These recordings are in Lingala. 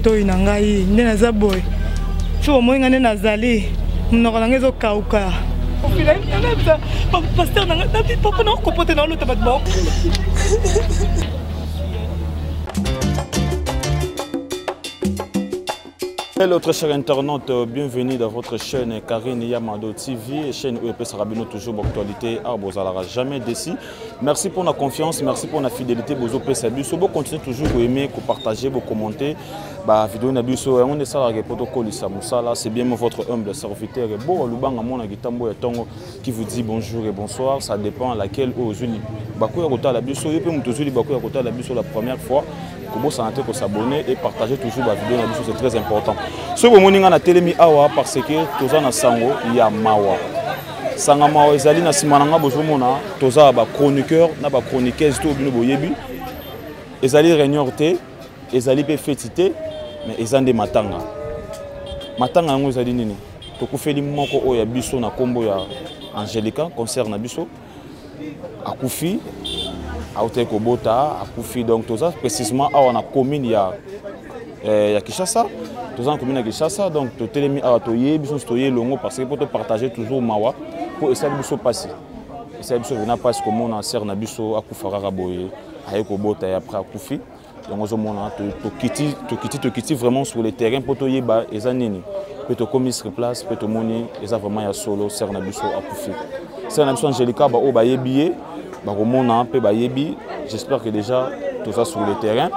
Toi nangai ndena za boy. So moi ngane nazali. Mnoko nangezo kauka. Ofila nabza pasteur nanga papa na kopote na lo tabat ba. Hello très chers internautes, bienvenue dans votre chaîne Karine Yamado TV, chaîne où EPS Rabino toujours d'actualité à Bozalara jamais déçu. Merci pour la confiance, merci pour la fidélité Bozo Pesabu. So continuez toujours à aimer, à partager, à commenter. Bah vidéo nabiso on est ça la protocole ça musala, c'est bien votre humble serviteur et bon lubanga mona gitambo ya tongo qui vous dit bonjour et bonsoir, ça dépend à laquelle aux unis. Bako ya kota la biso, yepe mutozuli bako ya kota la biso la première fois. Comment s'abonner et partager toujours la vidéo, c'est très important. Ce que je na telemi awa parce que toza na sango ya mawa. Sanga mawa ezali na simananga bozomona toza ba chroniqueur na ba chroniqueuse to bino boyebi. Ezali réunion te, ezali pe fetité mais ezande matanga. Matanga ngo ezali nini? Tokufeli moko oya biso na kombo ya Angelica concert na biso. Akufi Aote Kobota, Akufi, donc tout ça, précisément on a commune il y a Kinshasa, tout ça commune à Kinshasa, donc tout est mis à Toye, bisous Toye longo parce que pour te partager toujours mawa, pour essayer de se passer. Essayer de se venir passer comme on a serre na biso Akufara Raboye, Aye Kobota et après Akufi, donc on a to kiti vraiment sur le terrain pour Toye ba ezanini, pour te commis sur place, pour te moni, eza vraiment ya solo serre na biso Akufi. Serre na biso Angelica ba o ba yebié. J'espère que déjà tout ça sur le terrain,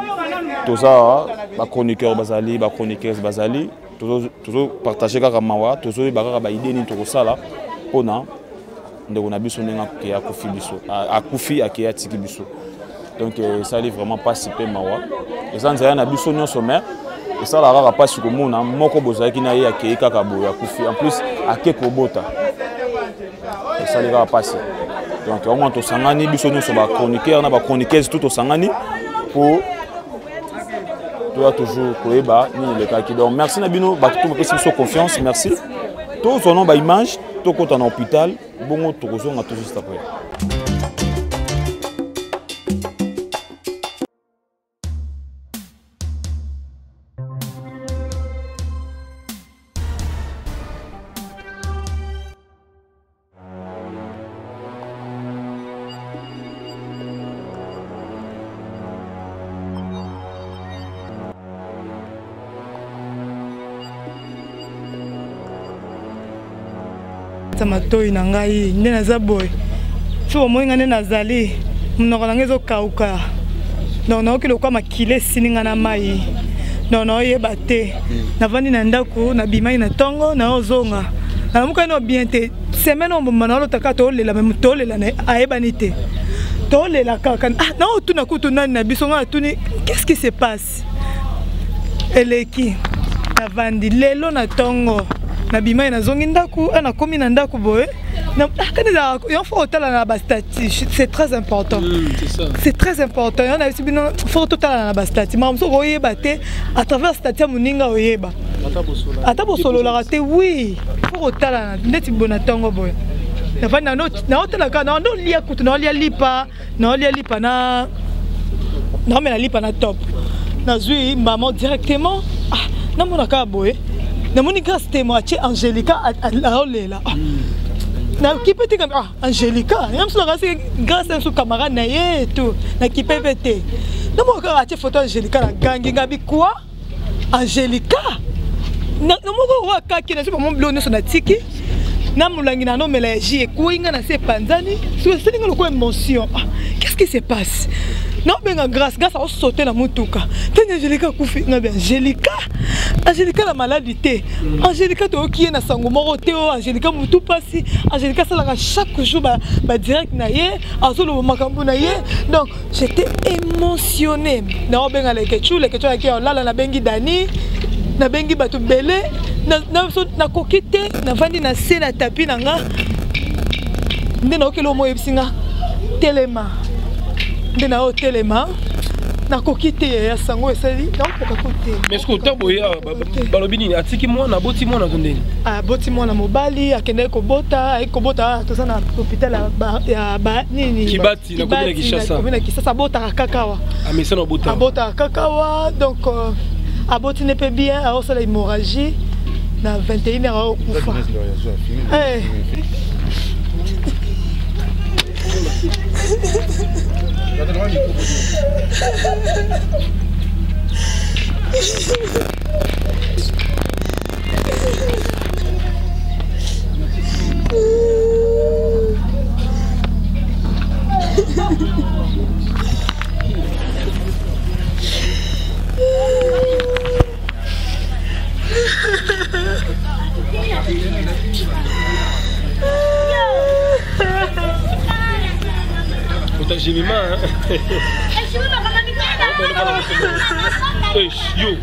tout ça, chroniqueur Bazali, chroniqueuse Bazali, toujours partager avec Mawa, toujours bagarre idée ni tout ça là, on a biso nenga qui a Akufi biso, Akufi a qui a tiki biso. Donc ça n'est vraiment pas si peu Mawa. Et ça n'a rien biso non sommet. Et ça la rara pas sur le monde, moko bozali qui n'a ya qui kakabo Akufi. En plus à Kekobota. Et ça les va passer. Donc au moins to sangani biso nous sommes chroniqueurs na ba chroniqueuse tout au sangani pour toi toujours koeba ni le cas qui donc merci na bino ba tout pesi biso confiance merci tout son nom ba image to ko en hôpital bongo to ko zonga tout juste après. Matoi nangai ndena za boy. So moi ngane nazali mnoko nangezo kauka. Non ke lokwa makile sininga na mai. Non yeba te. Navandi na ndako na bimai na tongo na ozonga. Na muka no bien te. Semaine on manalo takato lela même tolela na ayebani te. Tolela kaka. Ah na otuna kutu nani na bisonga tuni. Qu'est-ce qui se passe? Eleki. Navandi lelo na tongo. Na bima na zongi ndaku ana komi na ndaku boye na kaneza il faut otala na bastati c'est très important c'est très important on a aussi bino faut otala na bastati ma mso oyeba te à travers stati muninga oyeba ata bosolo la raté oui faut otala ndeti bona tongo boye na fa na otala kana ndo lia kutu na lia lipa na mais la lipa na top na zui maman directement ah na mona ka boye na moni grâce témoigner Angelica à olela na qui peut te comme Angelica même si grâce à son camarade na ye tout na qui peut péter na mo ka ache photo Angelica na gangi ngabi quoi Angelica na mo ko ka ki na so mo blonde so na tiki na mulangi na no mélange et kuinga na se panzani so c'est ngalo ko émotion qu'est-ce qui se passe non benga grâce à sauter la mutuka tene Angelica kufi ngabi Angelica la maladie Angelica to qui est na sango moko te Angelica mutu pasi Angelica ça chaque jour ba direct na ye azolo makambo na ye donc j'étais émotionnée na benga le kechu ki lala na bengi dani na bengi batu belé na kokite na vandi na se na tapi na nga ndena okelo mo yebsinga telema ndena o telema nakoki te ya sango esali nakoka kote. Mais est-ce que tu boya balobini atiki mwana boti mwana tondeni? Ah boti mwana mobali akende kobota toza na hôpital ya ba nini Kibati na commune Kinshasa. Commune Kinshasa bota kakawa. Amesa na bota. Bota kakawa donc aboti ne peut bien a osala hémorragie na 21 heures kufa. Eh. J'ai mis main. Yo.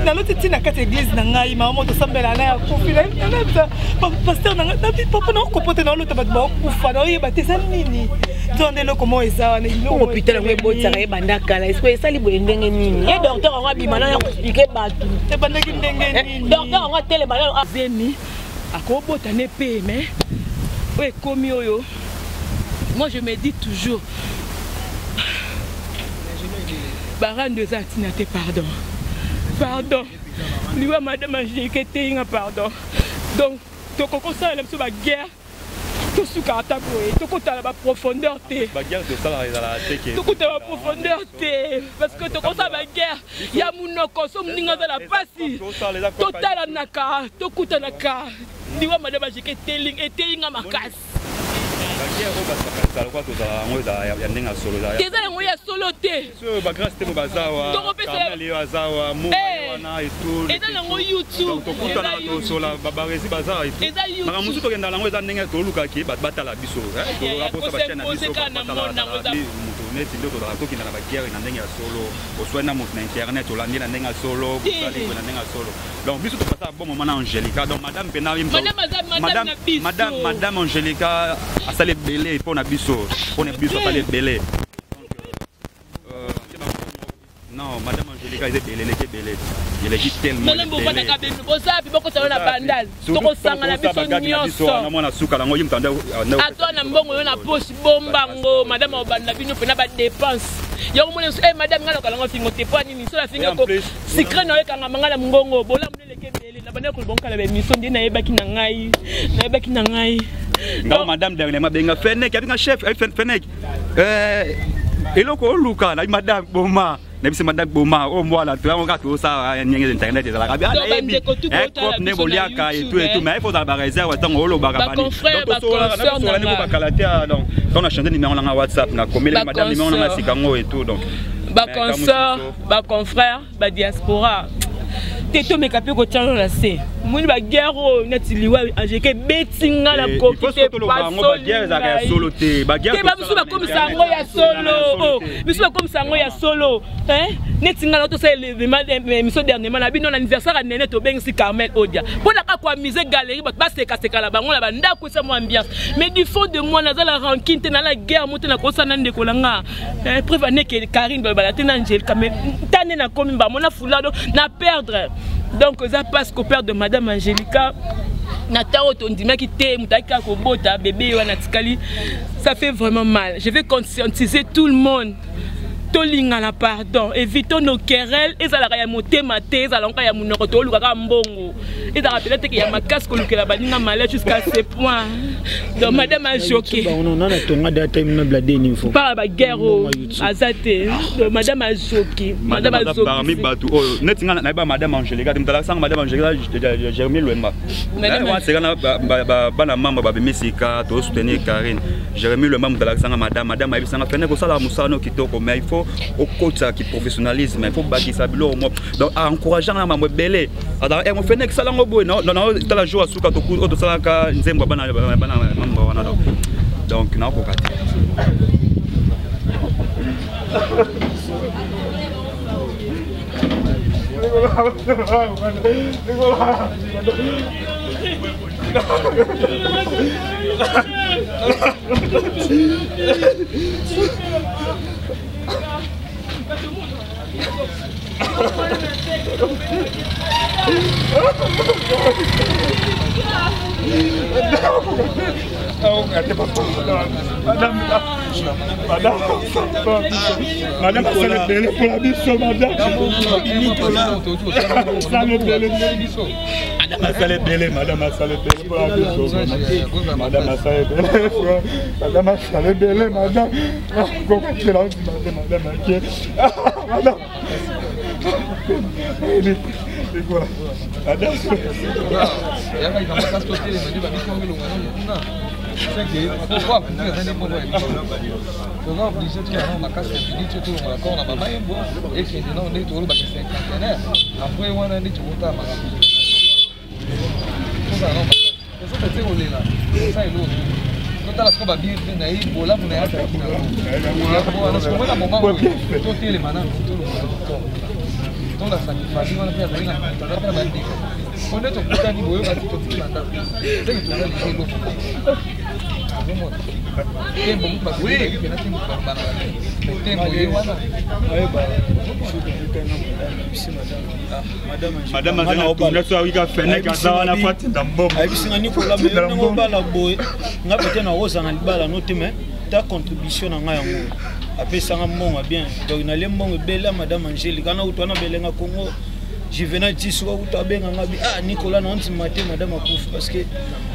naloti tina kati église na ngai mama tosambela na ya kofila pasteur na papa na kopote na lota bato bakufa na oyeba te eza nini Tonde le comment ça ne oh putain le beau ça est bandaka là est-ce que ça li boye ndenge nini et docteur on va bimana ya expliquer batu te bandaki ndenge nini docteur on va tele bana zemi akobota ne pe mais ouais komi oyo moi je me dis toujours baran de zatina te pardon liwa madame Angélique te pardon donc to koko ça la so ba guerre to suka ataboye to kota la profondeur te ba guerre de ça la teke to kota la profondeur te parce que to kota ba guerre ya munoko so mninga za la pasi total naka to kota naka liwa madame Angélique te linga makasi Teza yango ya solo te. So ba grâce te bazawa. Kameli bazawa, mwana et tout. Eza yango YouTube. Tokuta na to sola babarezi bazawa et tout. Mara musu to kenda nango eza ndenge to luka ki batala biso, to raposa ba chaîne na biso. Neti ndo to rakoki na ba guerre na ndenge ya solo. Oswena mo na internet olandi na ndenge ya solo, osali na ndenge ya solo. Donc biso to passa bon moment na Angélica. Donc madame Penari madame Angélica asale belé pour na biso asale belé. Non, madame Angélica est belé, elle est tellement madame Bobana ka bembe boza bi boko sala na bandal toko sanga na biso nyonso na mwana suka la ngoyi mtanda atona mbongo yo na poche bombango madame obanda bino pena ba dépense yo mona madame ngalo kala ngofingo te po nini so la fingo ko secret na yo kanga mangala mbongo bola muneleke belé na bana ko bonka la mission ndi na yebaki na ngai ngao madame dernièrement benga Fenek avec un chef Fenek eloko luka na madame Boma na bise madame Boma o mwana tu on gato ça nyenge internet za la kabia ebi ekop ne boliaka et tout mais il faut avoir réserve tant olo bagabani donc so la niveau bakalatea donc on a changé numéro na WhatsApp na komele madame numéro na sikango et tout donc ba consort ba confrère ba diaspora teto mekape ko tchano la se muni ba guerre neti liwa Angélique betinga la kokite pas solo te ba guerre ba biso ba comme sango ya solo biso ba comme sango ya solo neti ngala to ça le mission dernièrement na bino anniversaire nene to bengi Carmel Odia pona ka kwa mise galerie ba seka la bango la banda ko sa mo ambiance mais du fond de moi na la rancune te na la guerre moto na ko sa na ndeko langa prévenez que Karine ba la tena Angélique mais tane na komi ba mona fulado na perdre. Donc ça passe qu'au père de madame Angélica Natao tondima qui te mutaka ko bota bébé wana tikali ça fait vraiment mal. Je vais conscientiser tout le monde. Tolinga la pardon, évitons nos querelles et ça la ya motema te ça lonka ya munoko to luka mbongo. Et ça rappelle que ya makasi ko lukela baninga malade jusqu'à ce point. Donc madame a choqué. On a tonga data immeuble de niveau. Pas ba guerre azate. Donc madame a choqué. Madame a choqué. Parmi batu oh netinga na ba madame Angélica dimtala sang madame Angélica Jérémie Louemba. Moi c'est kana bana mamba ba bemesika to soutenir Karine. Jérémie Louemba mutala sang madame a bisanga fene ko sala musano kitoko mais il faut au coach qui professionnalisme il faut bâtir ça bilo donc encourageant la maman belé alors et mon Fenek ça lango boy non tu la joie suka to ku to sala ka nzembo bana mamba wana donc na ko kati Madame, ça le belle pour la biso, madame. Ça le belle, madame, ça le belle, madame, ça le belle pour la biso. Madame, ça le belle, madame, ça le belle, madame. Comment tu l'as dit, madame, madame. Voilà. Madame. Madame Azana so wika fene kaza na fati ndambo. Abisinga Nicolas me ngo bala boy. Nga peut na rosa na libala no teme ta contribution na nga yango. Apesanga mbongo bien. Donc na le mbongo bela Madame Angélique kana utwana belenga Congo. Juvenal Tissou uta benga ngabi Nicolas na onti maté Madame akufu parce que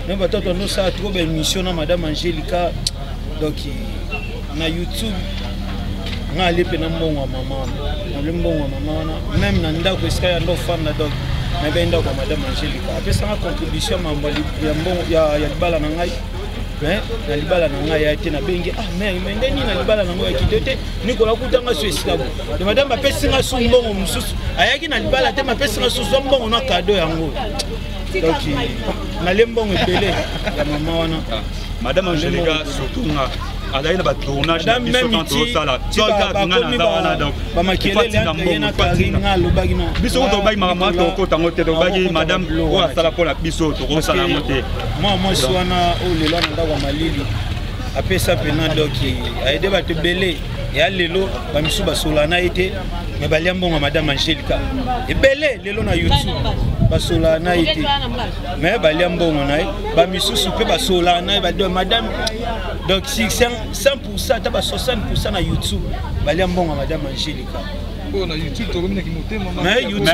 même batoto no ça trop belle mission na Madame Angélique. Donc na YouTube nga alipe na mbongo mama na mbongo mama même na ndako eska ya ndo fanda donc na benda kwa Madame Angélique apesa nga contribution mambo ya mbongo ya libala na ngai mais na libala na ngai ya te na bengi mais ndeni na libala na ngai ya kitote Nicolas kutanga so esika de Madame apesa nga so mbongo mususu ayaki na libala te apesa nga so mbongo na cadeau yango donc na lembongo ebele ya mama wana Madame Angélique surtout nga ala ina ba tournage na biso tanto sala tonga ngana zawana donc ba makelele yana karinga lobagi no biso to bagi mama to ko tango te to bagi madame o sala pour la biso to ko sala mote moi swana o lelo na ndako malili apesa pena doki aide ba te belé ya lelo ba misu ba solana ite me balia mbongo Madame Angélique ebele lelo na YouTube basola na ite mais balia mbongo na ba misusu pe basola na ba de Madame donc si 100% ta ba 60% na YouTube balia mbongo Madame Angélique na YouTube to komina kimotema mais YouTube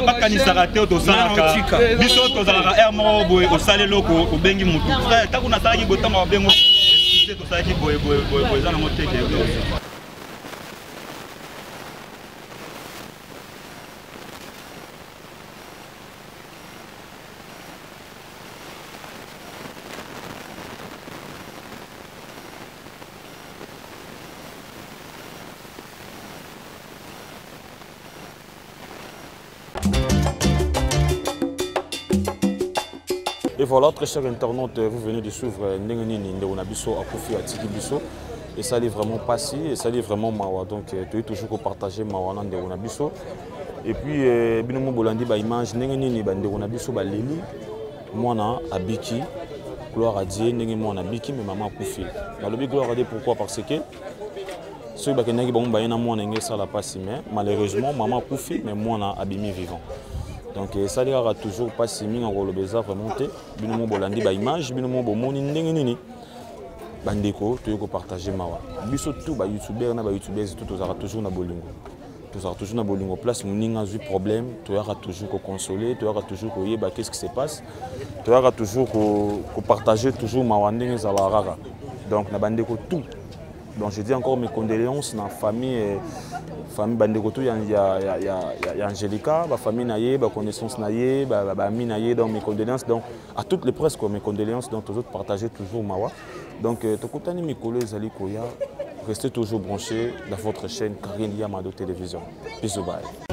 ba kanisa raté to salaka biso to zalaka air mo boy o sale loko o bengi mutu ta kuna sala ki botama bengo to sala ki boy za na moteke Et voilà, très chers internautes, vous venez de suivre Ndengenini Ndeonabiso Akufi Atiki Biso. Et ça n'est vraiment pas si, et ça n'est vraiment Mawa. Donc, tu es toujours partager Mawa Ndeonabiso. Et puis, Binomo Bolandi, image Ndengenini Ndeonabiso Lili, moi Abiki, gloire à Dieu, Ndengenini Abiki, mais maman Akufi. Le gloire à Dieu, pourquoi? Parce que ceux qui ont malheureusement, maman Akufi, mais moi Abimi vivant. Donc ça n'y aura toujours pas si mis en rôle bizarre remonté. Binomo Bolandi ba image, binomo bomoni ndengenini. Bandeko, tu veux partager mawa. Biso tout ba youtubeur na ba youtubeurs tout aura toujours na bolingo. Tu aura toujours na bolingo place moninga eu problème, tu auras toujours ko consoler, tu auras toujours ko yeba qu'est-ce qui se passe. Tu auras toujours ko partager toujours mawa ndenge za la rara. Donc na bandeko tout. Donc je dis encore mes condoléances dans la famille bandeko tout y a Angélica, la famille naïe, la connaissance naïe, la amie naïe, donc mes condoléances donc à toutes les presses mes condoléances donc tous autres partagez toujours mawa. Donc tokutani mikolo ezali koya, restez toujours branchés dans votre chaîne Karine Yamado Télévision. Bisous bye.